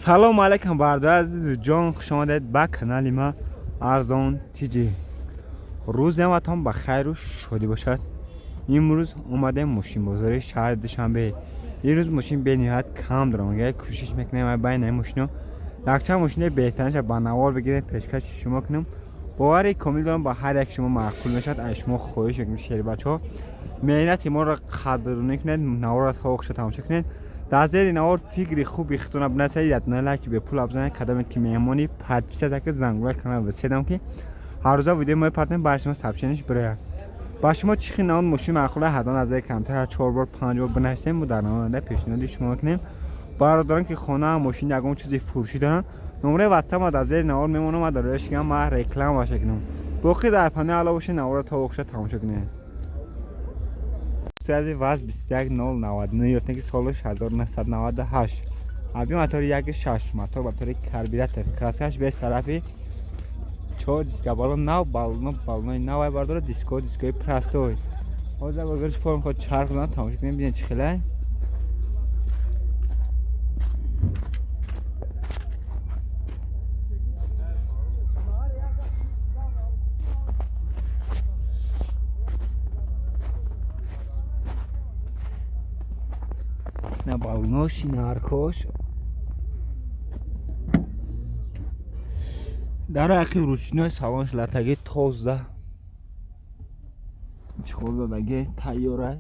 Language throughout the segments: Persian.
سلام علیکم بردار عزیز جان، خوش آمدید به کانال ما ارزان تیجی. روز همتون بخیر و شادی باشد. امروز اومدیم ماشین بازاری شهر دوشنبه. این روز ماشین به نهایت کم دارم، اگر کوشش میکنم بین این ماشینا یک چند ماشین بهترش با نوار بگیرم پیشکش شما کنم. باور کامل دارم با هر یک شما معقول میشد. از شما خواهش میکنم شیر بچه‌ها مهنت ما را قدر کنید، نوار تا وقت تماشا کنید. در زیر نوار فکری خوب اختنا بنسید نه لکی به پول ابزنید کدام که مهمانی پد پیسه که زنگوله کانال رسیدم که هر روزا ویدیو ما پارتنر بر شما سابسکرایبش بره. با شما چی نام ماشین معقوله حداقل از کمتر 4 بار 5 بار بنویسیم و در نامه پیشنهادی شما کنیم. برادران که خانه ماشین یگان چیزی فروشی دارن نمره واتساپ ما در زیر نوار میمونه، ما درش میگم ما رکلام باشه کنم باقی در پنل علاوه باشه نوار تا وقت تماشا کنید. سازی واز 21099 یوتن که سالش 1998 ابی موتور 1.6 موتور با طور کربیراتور کراسکش به طرفی 4 دیسک بالون نو بالون نو بردار دیسکوی پراستوی حاضر بگرش فرم خود چرخ دادن تماشا کنیم ببینید چه خیلی نه بالونوش نه ارکوش در عقیب روشنای سوانش لطگه تازه چخور دادگه تیاره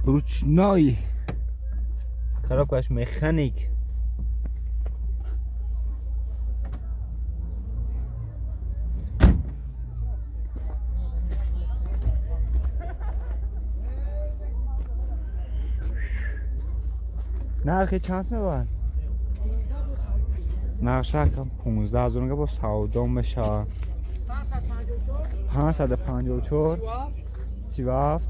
روشنای کاراکش مکانیک نرخی چند میبرن؟ نقشه کم 15,000 با سودا میشه 554 37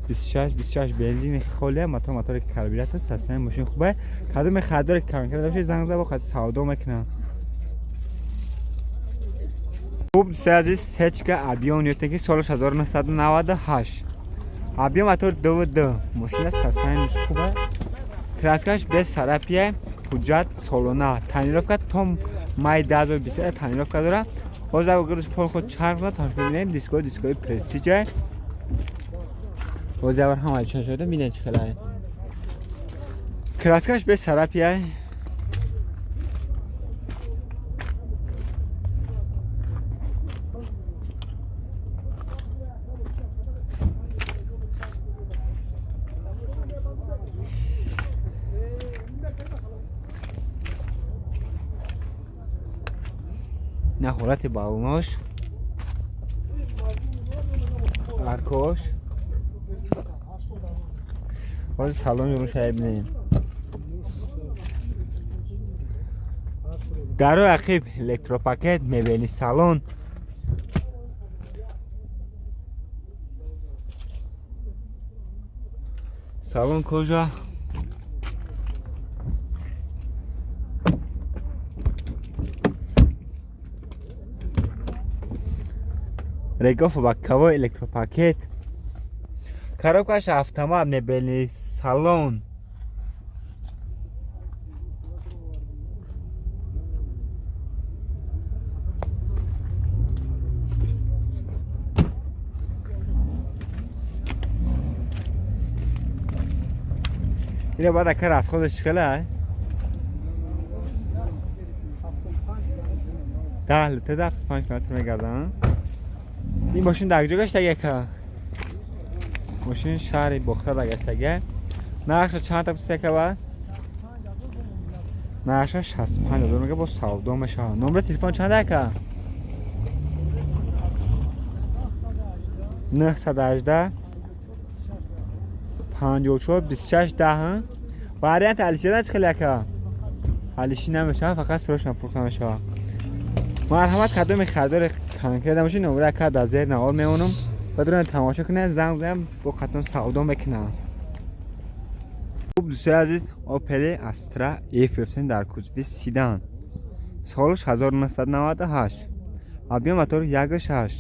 26 بنزین خاله موتور کربیراتور سیستم ماشین خوبه. کدوم خریدار کم کرده باشه زنگ زد با سودا میکنه. خوب دوست عزیز سچکا ابیون یوتن که سالش 1998 ابیون موتور 2 ماشین سیستم خوبه. کراسکش به سرپیه حجت سالونه تنیرافکا تا مای 2020 تنیرافکا داره. حاضر بگیرش پول خود چرخ داد تماشا ببینید دیسکوی پرستیج حاضر هم چه شده ببینید چه خیلی کراسکش به سرپیه نه حالت بالوناش ارکوش باز سالن رو شاید ببینیم. در عقب الکتروپاکت میبینی سالن کجا رگاف با کوا الکتروپاکت کاراکش автомат میبینی سالن اینه باید اکر از خودش خیله 10 لیتر 75 کیلومتر میگردن. این ماشین در کجا گشته که ماشین شهر بختر گشته نقشه چند تا پسته که بعد نقشه 65,000 میگه با سودا میشه. نمره تلفن چنده که 918 54 26 10 واریانت علیشی داشت خیلی که علیشی نمیشه فقط سروش نفروخته میشه. مرحمت کدوم خریدار کم کرده باشه نمره که در زیر نوار میمونم بدون تماشا کنه زنگ با خطون سودا میکنه. خوب دوستای عزیز اوپل استرا A15 در کجوی سیدان سالش 1998 ابی موتور 1.6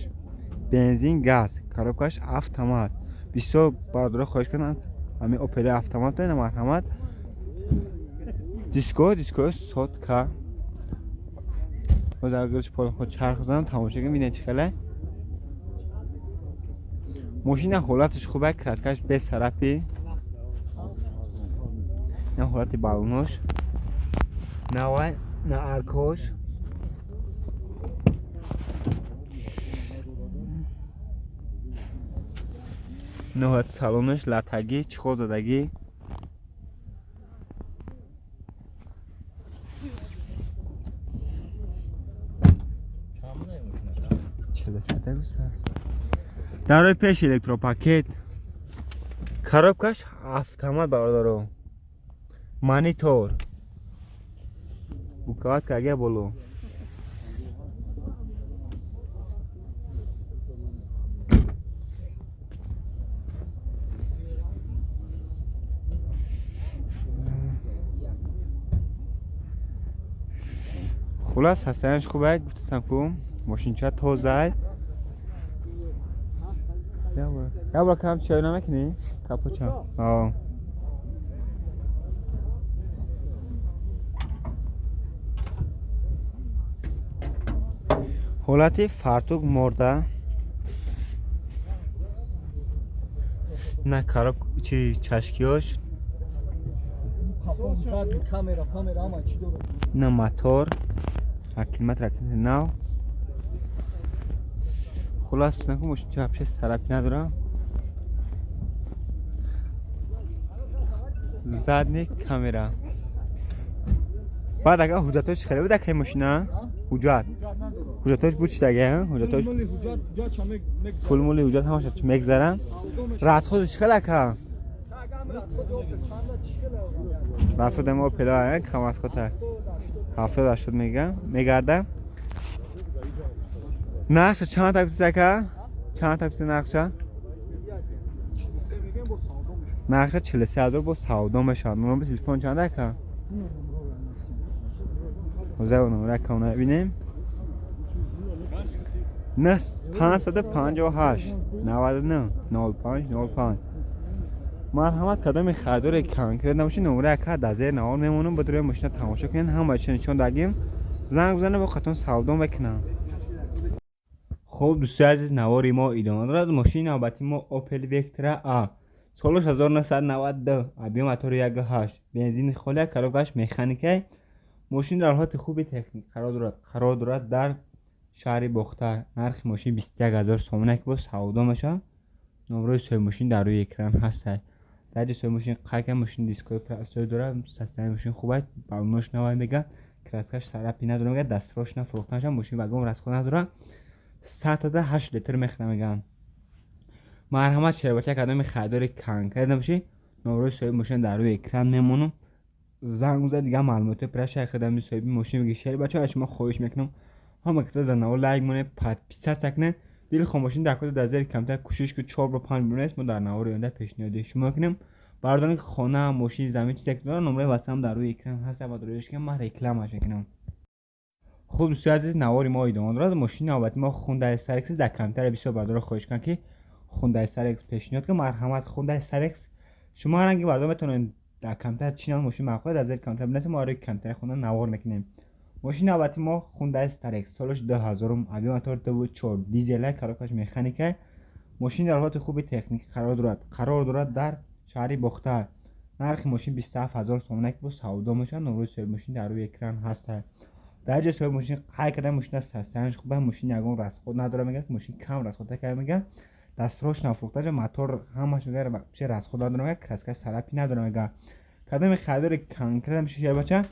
بنزین گاز کاروبکش автомат بسیار برادر خواهش کنم همین اوپل автомат داریم مرحمت دیسکو صوتکا باز اگرش پول خود چرخ بزنم تماشا کنیم ببینید چه خله ماشین حالتش خوبه کراسکش به طرفی نه حالت بالونش نه ارکوش نه حالت سالونش لطگی چخور زدگی در روی پیش الکتروپاکت کاروبکش автомат برادرو مانیتور بوکات کاگه بولو خلاص هستنش خوبه گفتم که ماشین چه توزه یا برا کم چای نمکنی؟ کپوچا حالتی فرتوک مرده نه کارب چی چشکیاش نه موتور کیلومتر نو خلاص نکن ماشین چه هپشه طرفی ندارم زدنی کامera بعد اگه حجتاش خیلی بود که ماشینه حجتاش بود چی دیگه حجتاش پول مولی حجت همش چی میگذارن راست خودش خیلی که راست خود ما پیدا کم از خودت 70-80 میگرده نقشه چند تاکسی که چند تاکسی نقشه 43,000 با سودا میشه نمره تلفن چنده که حوزه و نمره که اونه بینیم نس 558 99 05 مرحمت کدام خریدار کنکریت نباشه نمره که در زیر نوار میمونم بدون ماشین تماشا کنین هم بچه چون دگیم زنگ بزنه با خطون سودا بکنم خوب دوستی عزیز نواری ما ادامه دارد ماشین نوبتی ما اوپل وکترا آ سالش 1992 ابی موتور 1.8 بنزین خالی کاروبکش مکانیکی ماشین در حالت خوبی تکنیک قرار دارد در شهر بختر نرخ ماشین 21,000 سومنک با سودا میشه نمره سوی ماشین در روی اکران هست در سوی ماشین قاک ماشین دیسکوی پلاستیک داره سیستم ماشین خوبه بالونش نوای میگه کراسکش طرفی نداره میگه دستفروش نه فروختنش ماشین واگن راسکو نداره 108 لیتر میخنه میگن مرحمت شربت کدام خریدار کنکریت نباشه نمره سوی ماشین در روی اکران میمونه زنگ زد دیگه معلومات پرش خدمت سوی ماشین میگه شیر بچه‌ها شما خواهش میکنم هم که در نو لایک مونه پات پیسا تکنه دل خاموشین در کد در کمتر کوشش که 4 با 5 میلیون ما در نوار آینده پیشنهاد شما کنیم بردان خانه ماشین زمین چیزی که داره نمره واسه هم در روی اکران هست و درویش که من رکلامش کنم خوب دوستو عزیز نواری ما ادامه داره ماشین نوبتی ما خونده استرکس در کمتر بسیار بردار خواهش کنم که خونده استرکس پیشنهاد که مرحمت خونده استرکس شما رنگی بردار بتونین در کمتر چین ماشین معقول از کمتر بنت ما رو کمتر خونه نوار میکنیم ماشین نوبتی ما خونده استرکس سالش 2000 ابی موتور 24 دیزل کاروبکش مکانیکی ماشین در حالت خوبی تکنیک قرار دارد در شهر بختر نرخ ماشین 27000 سومنک با سودا میشه نمره سوی ماشین در روی اکران هست در جای سوی ماشین قای کردن ماشین سستنش خوبه ماشین یگان رسخود نداره میگه ماشین کم رسخود کرده میگه دستفروش نفروخته موتور همش میگه چه رسخود نداره میگه کسکش طرفی نداره میگه کدام خریدار کنکریت میشه شیر بچه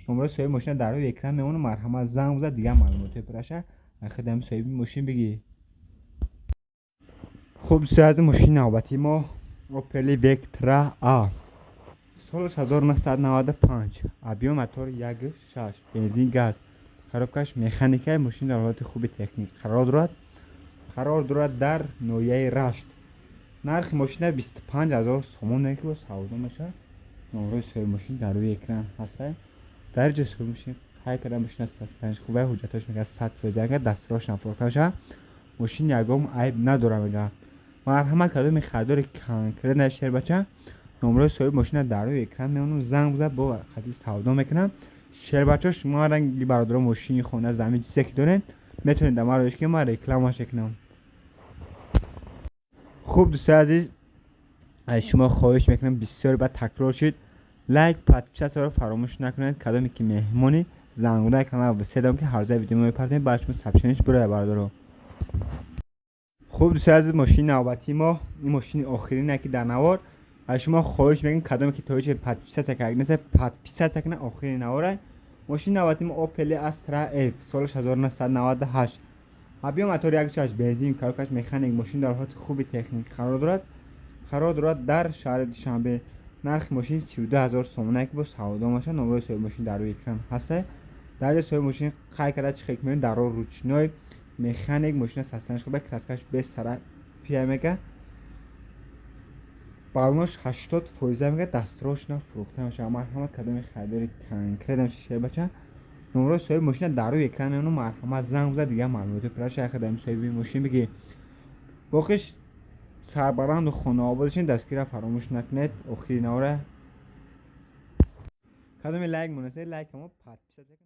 نمره سوی ماشین در روی اکران میمونه مرحمت زنگ بزن دیگه معلومات پرشه خدمت سوی ماشین بگی خوب ساز ماشین نوبتی ما اوپل وکترا آ سالش 1995 ابی موتور 1.6 بنزین گاز کاروبکش مکانیکی ماشین در حالت خوبی تکنیک قرار دارد در نویه رشت نرخ ماشین 25,000 سومون که با سودا میشه نمره سوی ماشین در روی اکران هست در جای سوی ماشین خیلی کردن ماشین سستنش خوبه حجتاش میگه 100 فیزنگ دستراش نفروخته میشه ماشین یگام عیب نداره میگه. مرحمت کردم خریدار کنکرد شهر بچه نمره صاحب ماشین در روی اکران میونم زنگ بزد با خطی سودا میکنم. شهر بچه شما رنگی برادر ماشین خونه زمین چیزی که دارین میتونید در موردش که ما رکلامش کنم. خوب دوستان عزیز از شما خواهش میکنم بسیار بعد تکرار شد لایک پادکست رو فراموش نکنید. کدامی که مهمونی زنگوله کانال بسیدم که هر جای ویدیو میپردیم برای شما سابسکرایبش برای برادر. خوب دوستان عزیز ماشین نوبتی ما این ماشین آخری نه که در نوار از شما خواهش میکنم کدامی که تویش پادکست کنید پادکست کنه آخری نواره. ماشین نوبتی ما اوپل استرا اف سال 1998 ابیا موتور 1.8 بنزین کارکش مکانیک ماشین در حالت خوبی تکنیک قرار دارد در شهر دوشنبه. نرخ ماشین 32000 سومنه که با سودا ماشین نمره صاحب ماشین در روی اکران هسته. در صاحب ماشین خیلی کرده چک می‌کنید در روچنای مکانیک ماشین سستنش خوبه کراسکش 20 طرف پیامه بالونش 80% میگه دستروش نه فروخته میشه. مرحمت کدام خریداری کنکردم شیشه بچه نمره صاحب ماشین در روی اکران اونو مرحمت زنگ بزن دیگه معلومات پرش خدام صاحب ماشین بگی باقیش سربراند و خانه آبادشین دستگیر فراموش نکنید. اخیری نوره کدام لایک مناسب لایک ما پادکست